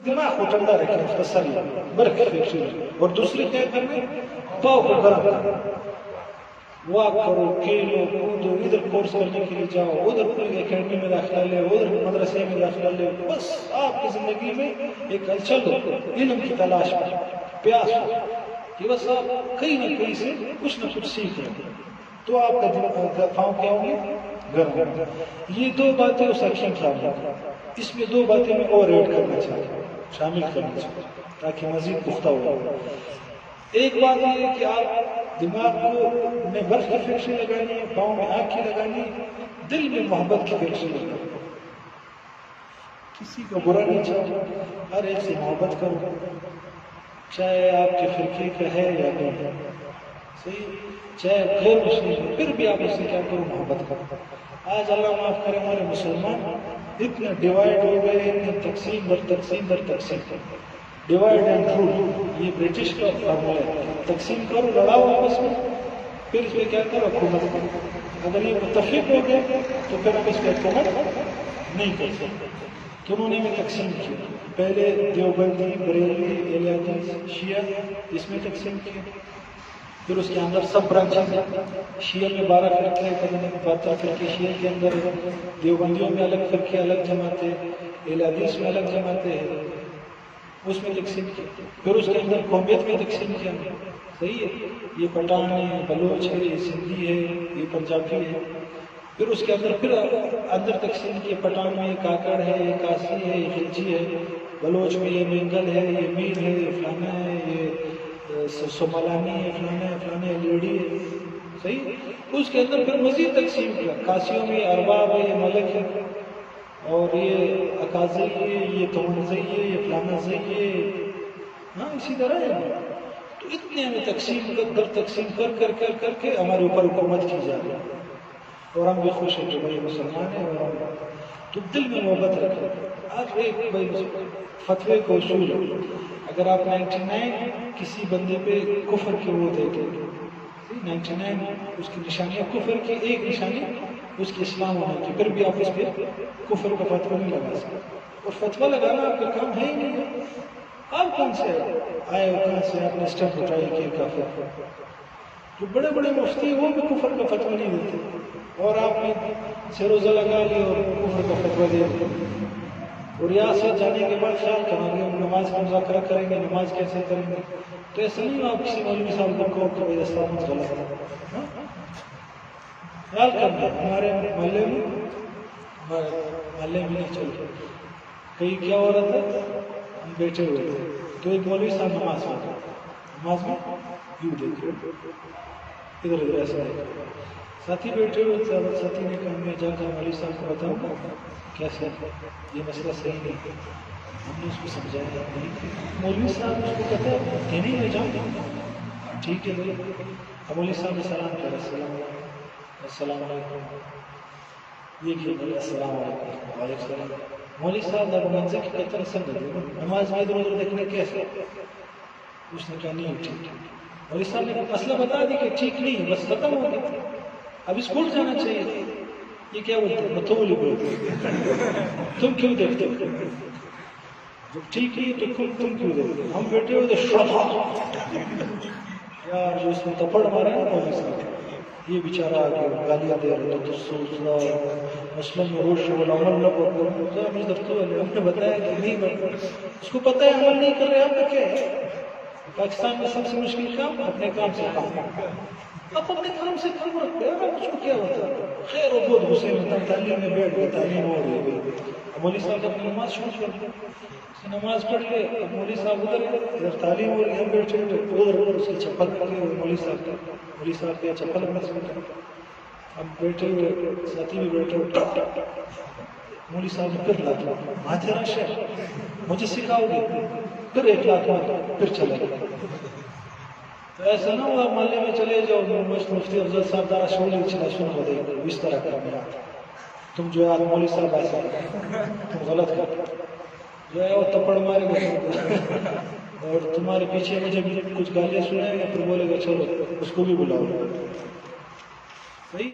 دماغ کو ٹھنڈا رکھیں، اس کا سر برف فیکچر، اور دوسرے کیا کرنا ہے، پاؤں کو گرم کرنا، واک کرو، کھیلو کودو، ادھر کورس کرنے کے لیے جاؤ، ادھر کوئی اکیڈمی میں داخلہ لے، ادھر مدرسے میں داخلہ لے، بس آپ کی زندگی میں ایک ہلچل ہو، علم کی تلاش میں پیاس ہو کہ بس آپ کہیں نہ کہیں سے کچھ نہ کچھ سیکھ رہے، تو آپ کا پاؤں کیا ہوں گے، گرم۔ یہ دو باتیں اس ایکشن پلان، اس میں دو باتیں میں اور ایڈ کرنا چاہتا ہوں، شامل کرنا چاہتا ہوں تاکہ مزید پختہ ہو۔ ایک بات یہ ہے کہ آپ دماغ کو میں برف کی فیکشن لگانی ہے، پاؤں میں آگ کی لگانی ہے، دل میں محبت کی فیکشن لگانی ہے، کسی کو برا نہیں چاہو، ہر ایک سے محبت کرو، چاہے آپ کے فرقے کا ہے یا نہیں، صحیح، چاہے غیر مسلم ہے، پھر بھی آپ اس سے کیا کرو، محبت کرو۔ آج اللہ معاف کرے ہمارے مسلمان اتنے ڈیوائڈ ہو گئے، اتنے تقسیم در تقسیم در تقسیم، ڈیوائڈ اینڈ رول، یہ برٹش کا فارمولا ہے، تقسیم کرو، لڑاؤ آپس میں، پھر اس پہ کیا کرو، حکومت کرو۔ اگر یہ متفق ہو گئے تو پھر ہم اس پہ حکومت نہیں کر سکتے۔ تو انہوں نے بھی تقسیم کی، پہلے دیوبندی، بریلوی، اہل حدیث، شیعہ، اس میں تقسیم کی، پھر اس کے اندر سب برانچز ہیں، شیعہ میں 12 فرقے ہیں، 72 فرقے شیعہ کے اندر ہیں، دیوبندیوں میں الگ فرقے، الگ جماعتیں، اہل حدیث میں الگ جماعتیں ہیں، اس میں تقسیم کی، پھر اس کے اندر قومیت میں تقسیم کیا، صحیح ہے، یہ پٹھان ہے، بلوچ ہے، یہ سندھی ہے، یہ پنجابی ہے، پھر اس کے اندر اندر تقسیم کی، پٹھان میں یہ کاکڑ ہے، یہ کاسی ہے، یہ خلجی ہے، بلوچ میں یہ مینگل ہے، یہ میر ہے، یہ فلانا ہے، یہ سومالانی ہے، فلانا ہے، فلانا ہے، لیڈی ہے، صحیح۔ اس کے اندر پھر مزید تقسیم کیا، کاسیوں میں یہ ارباب ہے، یہ ملک ہے، اور یہ اکاذی ہے، یہ تونزی ہے، یہ فلانا زی ہے، ہاں اسی طرح ہے۔ تو اتنے ہمیں تقسیم در تقسیم کر کر کر کر کے ہمارے اوپر حکومت کی جا رہی ہے، اور ہم بھی خوش ہیں کہ بھائی مسلمان ہیں، اور تو دل میں محبت رکھیں۔ آج ایک بھائی فتوے کو اصول ہے، اگر آپ 99 کسی بندے پہ کفر کے وہ دیکھیں، 99 اس کی نشانیاں کفر کی، ایک نشانی اس کی اسلام ہونے کی، پھر بھی آپ اس پہ کفر کا فتویٰ نہیں لگا سکتے، اور فتویٰ لگانا آپ کا کام ہے ہی نہیں ہے۔ آپ کون سے آئے ہو، کہاں سے آپ نے اسٹیپ اٹھائی کہ کافر؟ جو بڑے بڑے مفتی ہیں وہ بھی کفر کا فتویٰ نہیں دیتے، اور آپ نے سے روزہ لگا لی اور کفر کا فتویٰ دے دیا، اور یہاں سے جانے کے بعد خیال کریں گے ہم نماز کا مذاکرہ کریں گے، نماز کیسے کریں گے، تو ایسا نہیں آپ کسی مولوی صاحب کو کہو کہ بھائی اسلام غلط ہے، خیال کرنا۔ ہمارے محلے میں نہیں چلتے، کہیں کیا ہو رہا تھا، ہم بیٹھے ہوئے تھے، تو ایک مولوی صاحب نماز میں یوں دیکھے، ادھر ادھر ایسا دیکھے، ساتھی بیٹھے ہوئے تھے، ساتھی نے کہا میں جا کر مولوی صاحب کو بتاؤں گا کیسے یہ مسئلہ صحیح نہیں ہے، ہم نے اس کو سمجھایا نہیں، مولوی صاحب اس کو کہتا ہے نہیں میں جاؤں، ٹھیک ہے بھائی، مولوی صاحب نے سلام کیا، السلام علیکم، یہ کہ السلام علیکم، وعلیکم السلام، مولوی صاحب اب منظر کی قطر سمجھ دے نماز میں ادھر ادھر دیکھنے کیسے، اس نے کہا نہیں ٹھیک ہے، مولوی صاحب نے مسئلہ بتا دی کہ ٹھیک نہیں ہے، بس ختم ہو گیا، اب اسکول جانا چاہیے، یہ کیا بولتے ہیں، بتولی بولتے ہیں، تم کیوں دیکھتے ہو، جب ٹھیک ہے تو تم کیوں دیکھتے ہو، ہم بیٹھے ہوئے تھے، یار جو اس نے تپڑ مارا ہے مولوی صاحب، یہ بیچارہ آگے گالیاں دے رہے تھے، مسلم میں روش والعمل نہ کرو، ہم نے بتایا کہ نہیں کرو، اس کو پتہ ہے عمل نہیں کر رہے، آپ کا کیا ہے، پاکستان میں سب سے مشکل کام اپنے کام سے کام، آپ اپنے کام سے کام رکھتے ہیں، آپ کو کیا ہوتا ہے، خیر وہ بہت غصے میں تعلیم میں بیٹھ گئے، تعلیم ہو گئی، مولوی صاحب اپنی نماز شروع کر دی، نماز پڑھ لے، مولوی صاحب ادھر تعلیم ہو رہی ہے، ہم بیٹھے ادھر اس کی چپل پکڑے ہوئے، مولوی صاحب کے چپل میں سمجھا، ہم بیٹھے ہوئے، ساتھی بھی بیٹھے ہوئے، مولوی صاحب نے پھر لاکھ ماتھے رش ہے، مجھے سکھاؤ گے، پھر ایک لاکھ پھر چلے گئے، تو ایسا نہ ہوا محلے میں چلے جاؤ، مفتی افضل صاحب دارا شولی چلا سن ہو دے اس طرح کرنا، تم جو ہے مولوی صاحب ایسا تم غلط کرتے جو ہے وہ تپڑ مارے گا، اور تمہارے پیچھے مجھے بھی کچھ گالیاں سنائے گا، پھر بولے گا چلو اس کو بھی بلاؤ، صحیح۔